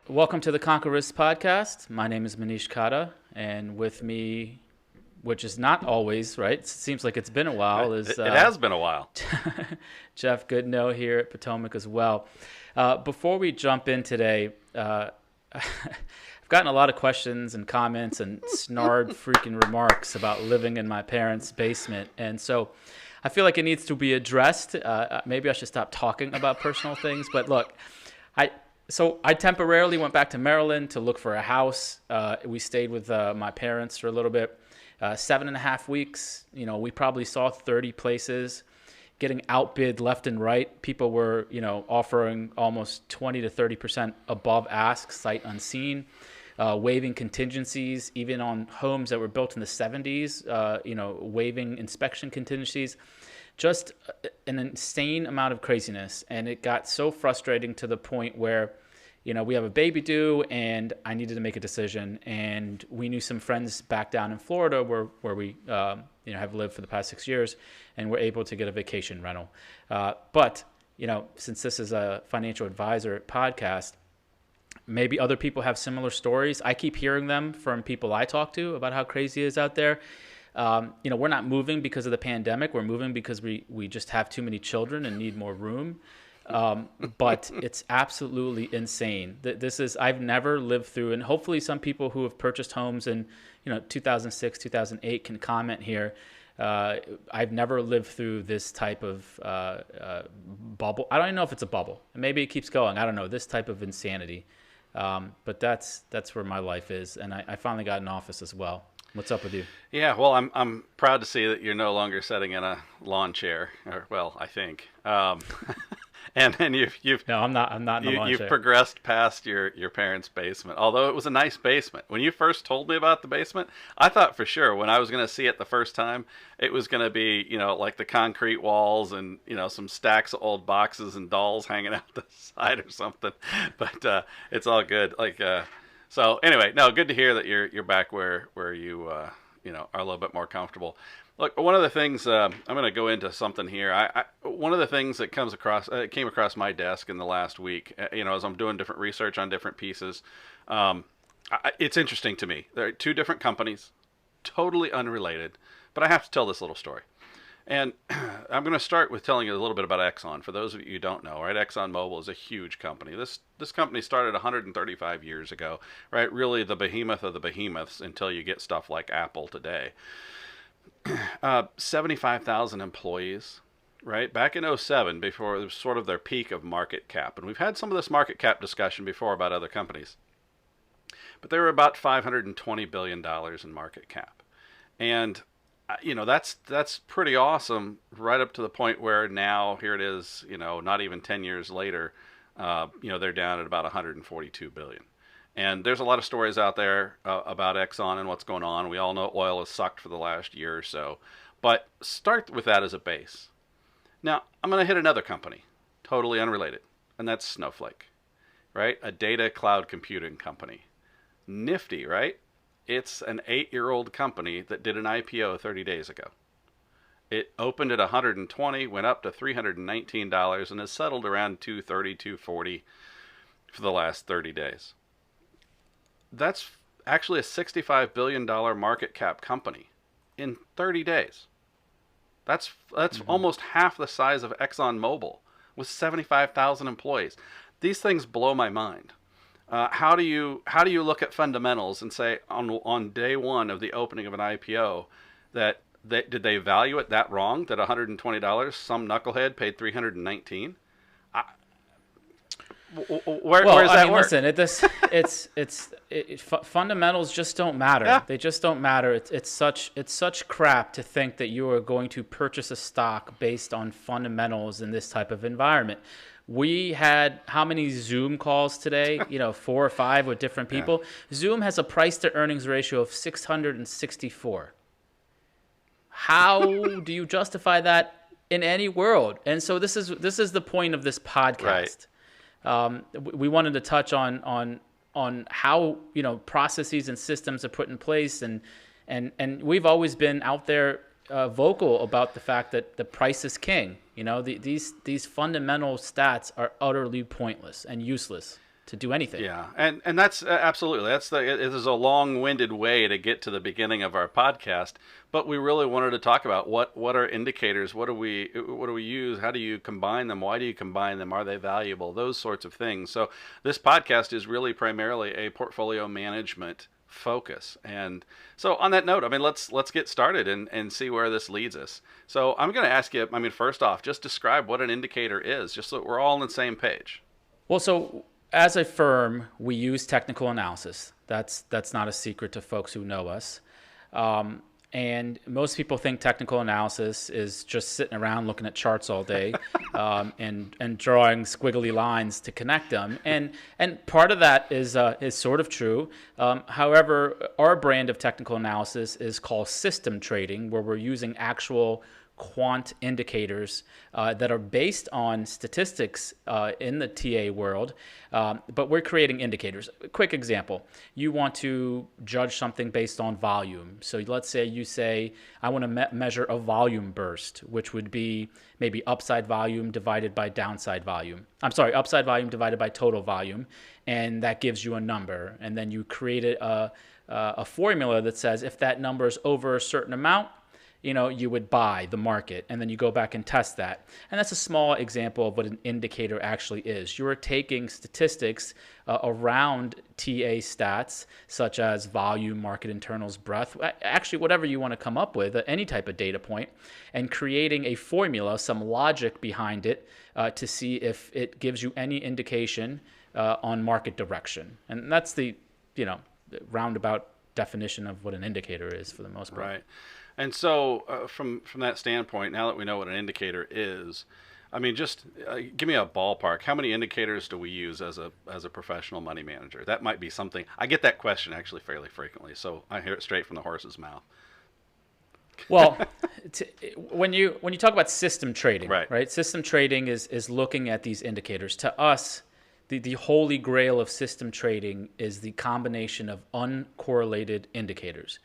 Welcome to the Conquerors podcast. My name is Manish Kata, and with me, which is not always, right? It seems like it's been a while, is It has been a while. Jeff Goodnow here at Potomac as well. Before we jump in today, I've gotten a lot of questions and comments and snarred freaking remarks about living in my parents' basement. And so I feel like it needs to be addressed. Maybe I should stop talking about personal things. But look, I temporarily went back to Maryland to look for a house. We stayed with my parents for a little bit. 7.5 weeks. We probably saw 30 places, getting outbid left and right. People were, offering almost 20 to 30% above ask, sight unseen, waiving contingencies, even on homes that were built in the 70s, waiving inspection contingencies. Just an insane amount of craziness. And it got so frustrating to the point where, we have a baby due and I needed to make a decision. And we knew some friends back down in Florida where we, have lived for the past 6 years, and we're able to get a vacation rental. But since this is a financial advisor podcast, maybe other people have similar stories. I keep hearing them from people I talk to about how crazy it is out there. We're not moving because of the pandemic. We're moving because we just have too many children and need more room. But it's absolutely insane. I've never lived through, and hopefully some people who have purchased homes in, 2006, 2008 can comment here. I've never lived through this type of bubble. I don't even know if it's a bubble. Maybe it keeps going. I don't know. This type of insanity. But that's where my life is. And I finally got an office as well. What's up with you? Yeah, well, I'm proud to see that you're no longer sitting in a lawn chair, or well, I think. And you've No, I'm not in the lawn you've chair. progressed past your parents' basement. Although it was a nice basement. When you first told me about the basement, I thought for sure when I was going to see it the first time, it was going to be like the concrete walls and some stacks of old boxes and dolls hanging out the side or something. But it's all good. So anyway, no, good to hear that you're back where you are a little bit more comfortable. Look, one of the things I'm going to go into something here. One of the things that came across my desk in the last week, as I'm doing different research on different pieces, it's interesting to me. There are two different companies, totally unrelated, but I have to tell this little story. And I'm going to start with telling you a little bit about Exxon. For those of you who don't know, right, ExxonMobil is a huge company. This company started 135 years ago, right? Really the behemoth of the behemoths until you get stuff like Apple today. 75,000 employees, right? Back in '07, before it was sort of their peak of market cap. And we've had some of this market cap discussion before about other companies. But they were about $520 billion in market cap. And that's pretty awesome, right up to the point where now here it is, not even 10 years later, they're down at about 142 billion. And there's a lot of stories out there about Exxon and what's going on. We all know oil has sucked for the last year or so, but start with that as a base. Now I'm going to hit another company, totally unrelated, and that's Snowflake, right? A data cloud computing company. Nifty, right? It's an 8-year-old company that did an IPO 30 days ago. It opened at 120, went up to $319, and has settled around 230, 240 for the last 30 days. That's actually a $65 billion market cap company in 30 days. That's almost half the size of ExxonMobil with 75,000 employees. These things blow my mind. How do you look at fundamentals and say on day one of the opening of an IPO that did they value it that wrong, that $120 some knucklehead paid $319? Where's that work? Listen, fundamentals just don't matter. Yeah. They just don't matter. It's such crap to think that you are going to purchase a stock based on fundamentals in this type of environment. We had how many Zoom calls today? 4 or 5 with different people. Yeah. Zoom has a price to earnings ratio of 664. How do you justify that in any world? And so this is the point of this podcast. Right. We wanted to touch on how processes and systems are put in place, and we've always been out there vocal about the fact that the price is king. These fundamental stats are utterly pointless and useless. to do anything. Yeah, and that's absolutely, it is a long-winded way to get to the beginning of our podcast, but we really wanted to talk about what are indicators, what do we use, how do you combine them, why do you combine them, are they valuable, those sorts of things. So this podcast is really primarily a portfolio management focus. And so on that note, I mean, let's get started and see where this leads us. So I'm going to ask you, I mean, first off, just describe what an indicator is, just so we're all on the same page. Well, so as a firm, we use technical analysis. That's not a secret to folks who know us. And most people think technical analysis is just sitting around looking at charts all day and drawing squiggly lines to connect them. And part of that is sort of true. However, our brand of technical analysis is called system trading, where we're using actual quant indicators that are based on statistics in the TA world, but we're creating indicators. A quick example, you want to judge something based on volume. So let's say you say, I want to measure a volume burst, which would be maybe upside volume divided by downside volume. I'm sorry, upside volume divided by total volume, and that gives you a number. And then you created a formula that says if that number is over a certain amount, you would buy the market, and then you go back and test that. And that's a small example of what an indicator actually is. You're taking statistics around TA stats, such as volume, market internals, breadth, actually whatever you want to come up with, any type of data point, and creating a formula, some logic behind it to see if it gives you any indication on market direction. And that's the roundabout definition of what an indicator is for the most part. Right. And so from that standpoint, now that we know what an indicator is, I mean, just give me a ballpark. How many indicators do we use as a professional money manager? That might be something. I get that question actually fairly frequently, so I hear it straight from the horse's mouth. Well, when you talk about system trading, right? System trading is looking at these indicators. To us, the holy grail of system trading is the combination of uncorrelated indicators.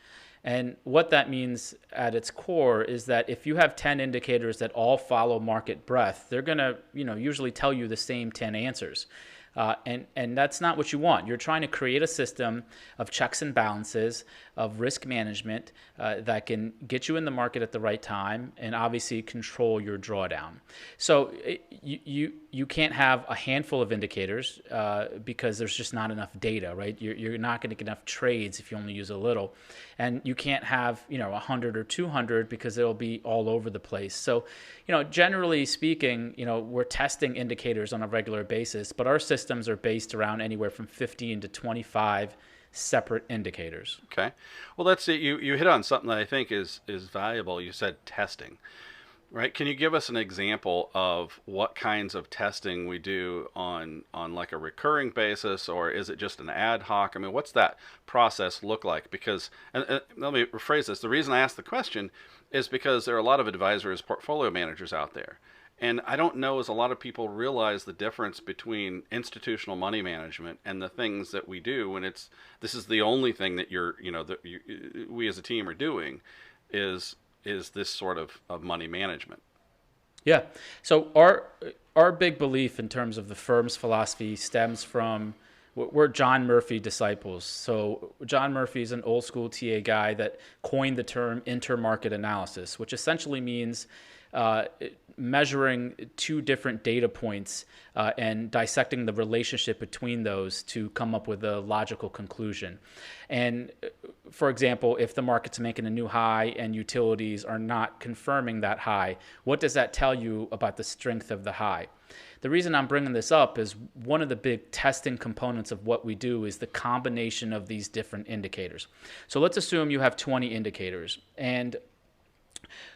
And what that means at its core is that if you have 10 indicators that all follow market breadth, they're going to, usually tell you the same 10 answers. And that's not what you want. You're trying to create a system of checks and balances, of risk management that can get you in the market at the right time and obviously control your drawdown. So you can't have a handful of indicators because there's just not enough data, right? You're not going to get enough trades if you only use a little. And you can't have 100 or 200 because it'll be all over the place. So generally speaking, we're testing indicators on a regular basis, but our systems are based around anywhere from 15 to 25 separate indicators. Okay. Well, let's see. You hit on something that I think is valuable. You said testing, right? Can you give us an example of what kinds of testing we do on like a recurring basis, or is it just an ad hoc? I mean, what's that process look like? Because, and let me rephrase this. The reason I asked the question is because there are a lot of advisors, portfolio managers out there. And I don't know as a lot of people realize the difference between institutional money management and the things that we do when this is the only thing that we as a team are doing is this sort of money management. Yeah. So our big belief in terms of the firm's philosophy stems from, we're John Murphy disciples. So John Murphy is an old school TA guy that coined the term intermarket analysis, which essentially means measuring two different data points and dissecting the relationship between those to come up with a logical conclusion. And for example, if the market's making a new high and utilities are not confirming that high, what does that tell you about the strength of the high? The reason I'm bringing this up is one of the big testing components of what we do is the combination of these different indicators. So let's assume you have 20 indicators, and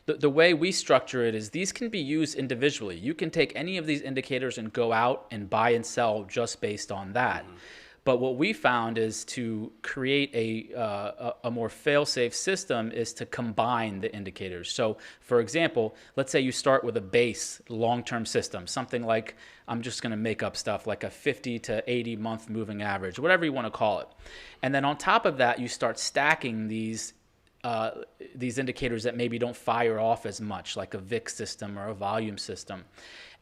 the way we structure it is these can be used individually. You can take any of these indicators and go out and buy and sell just based on that. Mm-hmm. But what we found is to create a more fail-safe system is to combine the indicators. So, for example, let's say you start with a base long-term system, something like, I'm just going to make up stuff, like a 50 to 80 month moving average, whatever you want to call it. And then on top of that, you start stacking these these indicators that maybe don't fire off as much, like a VIX system or a volume system.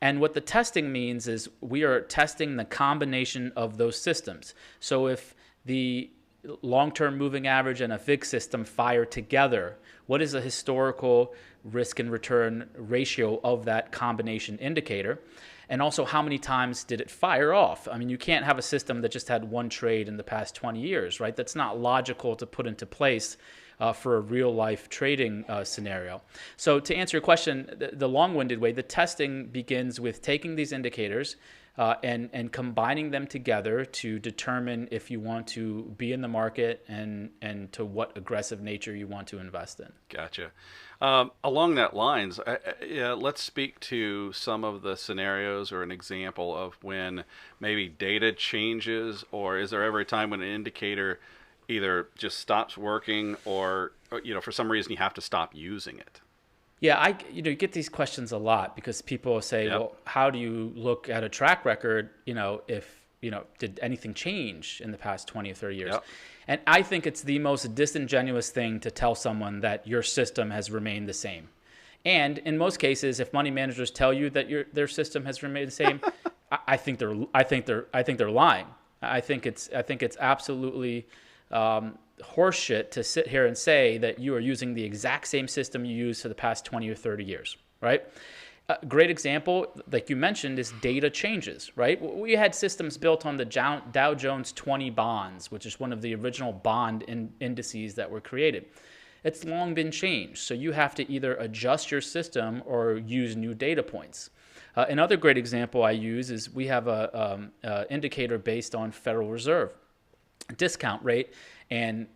And what the testing means is we are testing the combination of those systems. So if the long-term moving average and a VIX system fire together, what is a historical risk and return ratio of that combination indicator? And also, how many times did it fire off? I mean, you can't have a system that just had one trade in the past 20 years, right? That's not logical to put into place for a real-life trading scenario. So to answer your question, the long-winded way, the testing begins with taking these indicators and combining them together to determine if you want to be in the market and to what aggressive nature you want to invest in. Gotcha. Along that lines, let's speak to some of the scenarios or an example of when maybe data changes, or is there ever a time when an indicator either just stops working or for some reason you have to stop using it? Yeah, you get these questions a lot because people say, Yep. well, how do you look at a track record, if, did anything change in the past 20 or 30 years? Yep. And I think it's the most disingenuous thing to tell someone that your system has remained the same. And in most cases, if money managers tell you that their system has remained the same, I think they're lying. I think it's absolutely horseshit to sit here and say that you are using the exact same system you used for the past 20 or 30 years, right? A great example, like you mentioned, is data changes, right? We had systems built on the Dow Jones 20 bonds, which is one of the original bond indices that were created. It's long been changed, so you have to either adjust your system or use new data points. Another great example I use is we have a indicator based on Federal Reserve discount rate and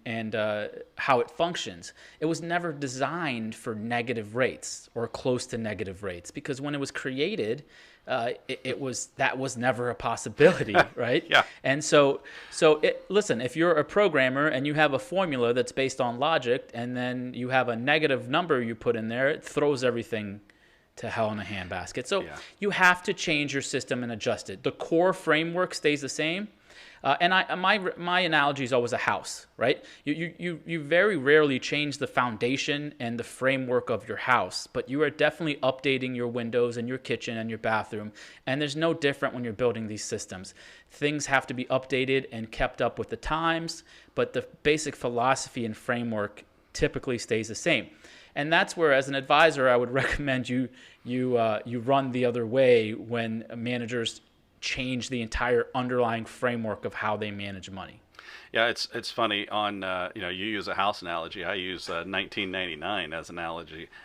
how it functions. It was never designed for negative rates or close to negative rates, because when it was created, that was never a possibility, right? Yeah. And listen, if you're a programmer and you have a formula that's based on logic, and then you have a negative number you put in there, it throws everything to hell in a handbasket. So you have to change your system and adjust it. The core framework stays the same. And my analogy is always a house, right? You very rarely change the foundation and the framework of your house, but you are definitely updating your windows and your kitchen and your bathroom. And there's no different when you're building these systems. Things have to be updated and kept up with the times, but the basic philosophy and framework typically stays the same. And that's where, as an advisor, I would recommend you run the other way when managers change the entire underlying framework of how they manage money. Yeah, it's funny. On you use a house analogy. I use 1999 as an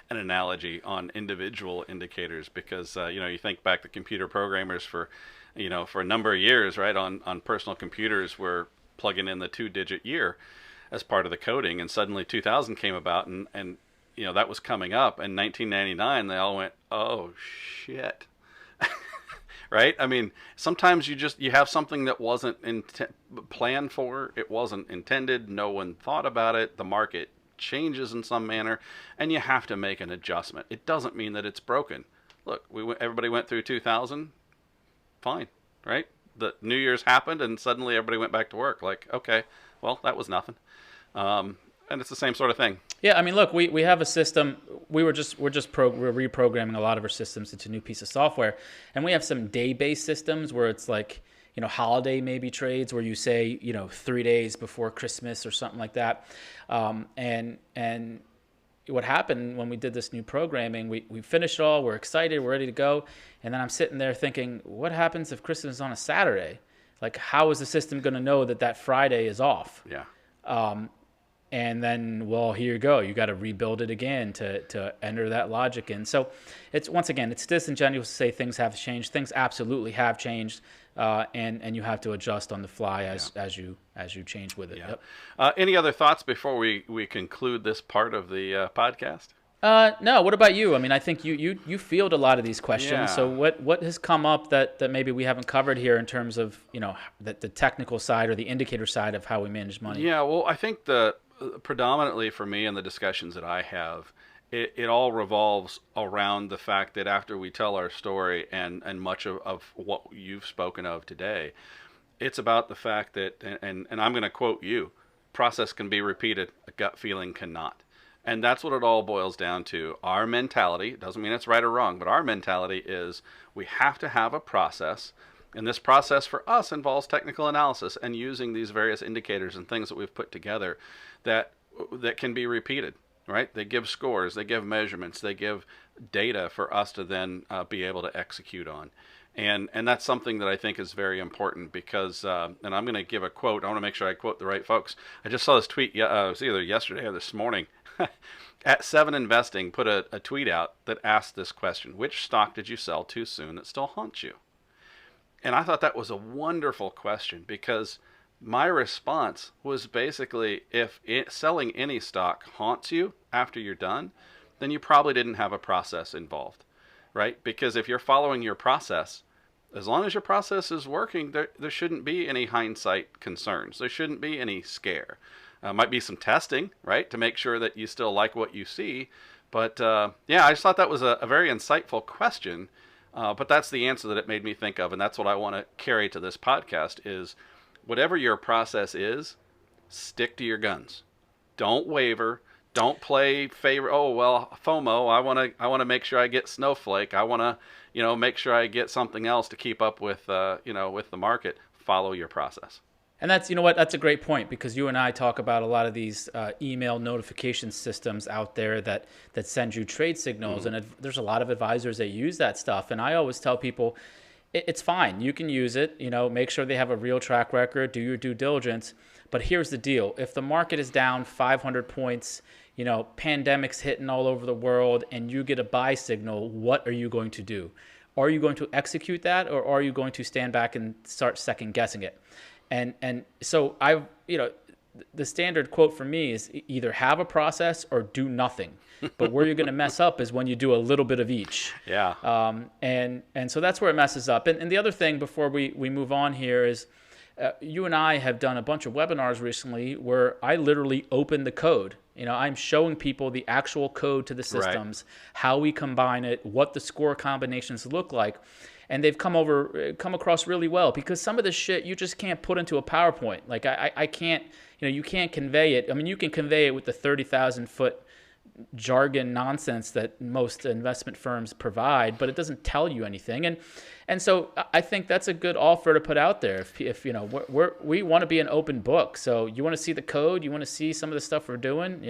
analogy on individual indicators, because you think back to computer programmers for a number of years, right? On personal computers, were plugging in the 2-digit year as part of the coding, and suddenly 2000 came about, and that was coming up. In 1999, they all went, oh shit. Right? I mean, sometimes you have something that wasn't planned for. It wasn't intended. No one thought about it. The market changes in some manner, and you have to make an adjustment. It doesn't mean that it's broken. Look, everybody went through 2000. Fine, right? The New Year's happened, and suddenly everybody went back to work. Like, okay, well, that was nothing. And it's the same sort of thing. Yeah, I mean, look, we have a system. We're reprogramming a lot of our systems into a new piece of software, and we have some day-based systems where it's like, holiday maybe trades where you say, 3 days before Christmas or something like that. And what happened when we did this new programming, we finished it all, we're excited, we're ready to go, and then I'm sitting there thinking, what happens if Christmas is on a Saturday? Like, how is the system going to know that Friday is off? Yeah. And then, well, here you go. You got to rebuild it again to enter that logic in. So it's disingenuous to say things have changed. Things absolutely have changed, and you have to adjust on the fly as you change with it. Yeah. Yep. Any other thoughts before we conclude this part of the podcast? No. What about you? I mean, I think you field a lot of these questions. Yeah. So what has come up that maybe we haven't covered here in terms of the technical side or the indicator side of how we manage money? Yeah. Well, I think predominantly for me and the discussions that I have, it all revolves around the fact that after we tell our story and much of what you've spoken of today, it's about the fact that, and I'm going to quote you, process can be repeated, a gut feeling cannot. And that's what it all boils down to. Our mentality, doesn't mean it's right or wrong, but our mentality is we have to have a process. And this process for us involves technical analysis and using these various indicators and things that we've put together that can be repeated, right? They give scores, they give measurements, they give data for us to then be able to execute on. And that's something that I think is very important because, and I'm going to give a quote. I want to make sure I quote the right folks. I just saw this tweet, it was either yesterday or this morning. At 7 Investing put a tweet out that asked this question: which stock did you sell too soon that still haunts you? And I thought that was a wonderful question because my response was basically, if selling any stock haunts you after you're done, then you probably didn't have a process involved, right? Because if you're following your process, as long as your process is working, there shouldn't be any hindsight concerns. There shouldn't be any scare. Might be some testing, right, to make sure that you still like what you see. But yeah, I just thought that was a very insightful question. But that's the answer that it made me think of, and that's what I want to carry to this podcast is whatever your process is, stick to your guns. Don't waver. Don't play favorite. Oh, well, FOMO. I want to make sure I get Snowflake. I want to, make sure I get something else to keep up with, with the market. Follow your process. And that's, that's a great point because you and I talk about a lot of these email notification systems out there that send you trade signals. Mm-hmm. And there's a lot of advisors that use that stuff. And I always tell people, it's fine. You can use it, make sure they have a real track record, do your due diligence. But here's the deal. If the market is down 500 points, pandemic's hitting all over the world and you get a buy signal, what are you going to do? Are you going to execute that or are you going to stand back and start second guessing it? And so the standard quote for me is either have a process or do nothing. But where you're going to mess up is when you do a little bit of each. Yeah. And so that's where it messes up. And the other thing before we move on here is you and I have done a bunch of webinars recently where I literally open the code. I'm showing people the actual code to the systems, right, how we combine it, what the score combinations look like. And they've come across really well because some of this shit you just can't put into a PowerPoint. Like I can't, you can't convey it. I mean, you can convey it with the 30,000 foot jargon nonsense that most investment firms provide, but it doesn't tell you anything. And so I think that's a good offer to put out there. If we want to be an open book. So you want to see the code, you want to see some of the stuff we're doing,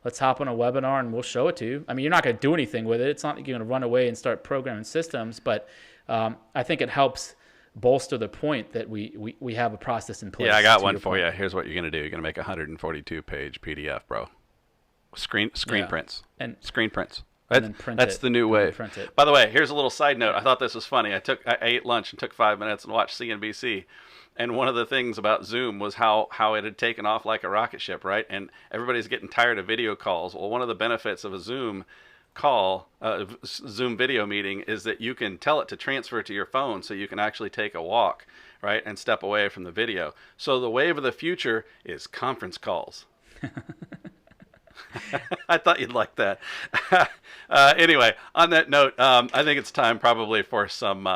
let's hop on a webinar and we'll show it to you. I mean, you're not going to do anything with it. It's not like you're going to run away and start programming systems, but I think it helps bolster the point that we have a process in place. Yeah, I got one for you. Here's what you're going to do. You're going to make a 142-page PDF, bro. Screen prints. And screen prints. That's the new wave. By the way, here's a little side note. I thought this was funny. I ate lunch and took 5 minutes and watched CNBC. And one of the things about Zoom was how it had taken off like a rocket ship, right? And everybody's getting tired of video calls. Well, one of the benefits of a Zoom call, Zoom video meeting, is that you can tell it to transfer to your phone so you can actually take a walk, right, and step away from the video. So the wave of the future is conference calls. I thought you'd like that. Anyway, on that note, I think it's time probably for some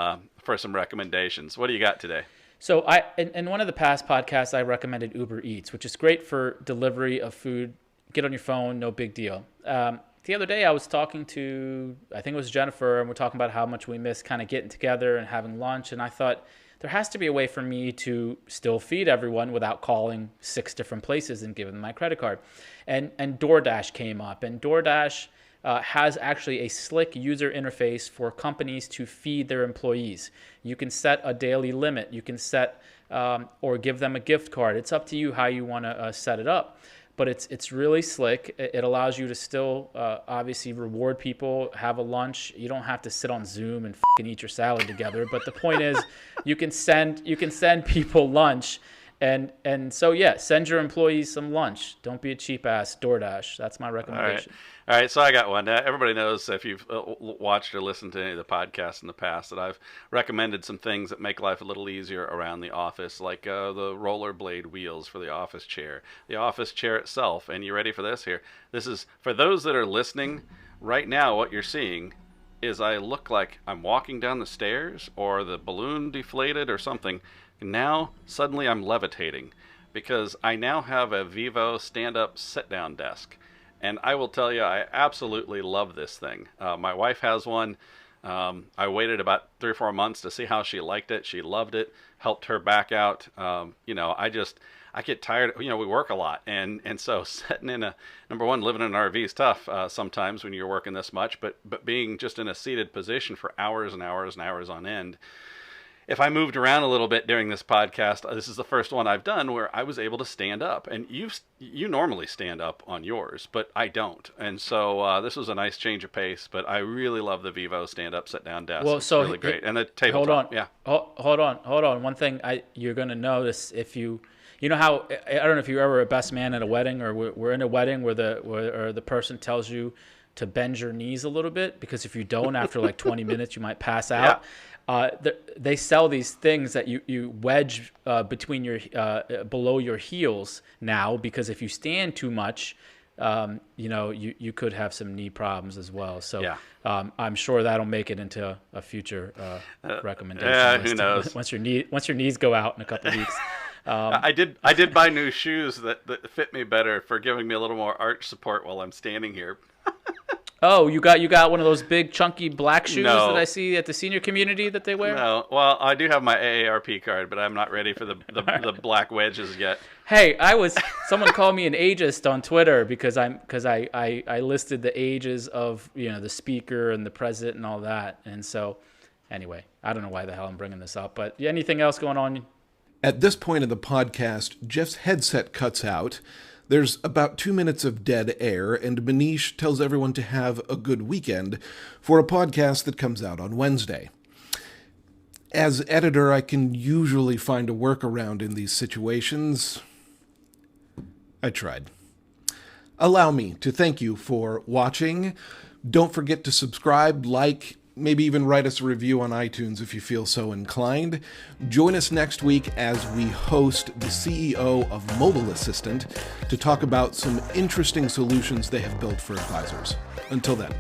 recommendations. What do you got today? So in one of the past podcasts, I recommended Uber Eats, which is great for delivery of food. Get on your phone, no big deal. The other day I was talking to, I think it was Jennifer, and we're talking about how much we miss kind of getting together and having lunch. And I thought there has to be a way for me to still feed everyone without calling 6 different places and giving them my credit card. And Doordash came up, and Doordash has actually a slick user interface for companies to feed their employees. You can set a daily limit. You can set or give them a gift card. It's up to you how you want to set it up. But it's really slick. It allows you to still obviously reward people, have a lunch. You don't have to sit on Zoom and fucking eat your salad together. But the point is, you can send people lunch, and so yeah, send your employees some lunch. Don't be a cheap ass. DoorDash. That's my recommendation. All right, so I got one. Everybody knows if you've watched or listened to any of the podcasts in the past that I've recommended some things that make life a little easier around the office, like the rollerblade wheels for the office chair itself. And you ready for this here? This is, for those that are listening, right now what you're seeing is I look like I'm walking down the stairs or the balloon deflated or something. Now, suddenly I'm levitating because I now have a Vivo Standup sit-down desk. And I will tell you, I absolutely love this thing. My wife has one. I waited about 3 or 4 months to see how she liked it. She loved it. Helped her back out. I get tired. We work a lot, and so sitting in number one, living in an RV is tough sometimes when you're working this much. But being just in a seated position for hours and hours and hours on end. If I moved around a little bit during this podcast, this is the first one I've done where I was able to stand up. And you normally stand up on yours, but I don't. And so this was a nice change of pace. But I really love the Vivo stand-up, sit-down desk. Well, it's really great. And the tabletop. Hold on. One thing you're going to notice if you know how, I don't know if you were a best man at a wedding, or we're in a wedding where the person tells you to bend your knees a little bit, because if you don't, after like 20 minutes, you might pass out. Yeah. They sell these things that you wedge between your below your heels now, because if you stand too much, you could have some knee problems as well. So yeah. I'm sure that'll make it into a future recommendation. Yeah, who knows? Once your knees go out in a couple of weeks. I did buy new shoes that fit me better for giving me a little more arch support while I'm standing here. Oh, you got one of those big chunky black shoes that I see at the senior community that they wear? No. Well, I do have my AARP card, but I'm not ready for the black wedges yet. Hey, someone called me an ageist on Twitter because I listed the ages of the speaker and the president and all that. And so anyway, I don't know why the hell I'm bringing this up, but anything else going on? At this point in the podcast, Jeff's headset cuts out. There's about 2 minutes of dead air, and Manish tells everyone to have a good weekend for a podcast that comes out on Wednesday. As editor, I can usually find a workaround in these situations. I tried. Allow me to thank you for watching. Don't forget to subscribe, like, maybe even write us a review on iTunes if you feel so inclined. Join us next week as we host the CEO of Mobile Assistant to talk about some interesting solutions they have built for advisors. Until then.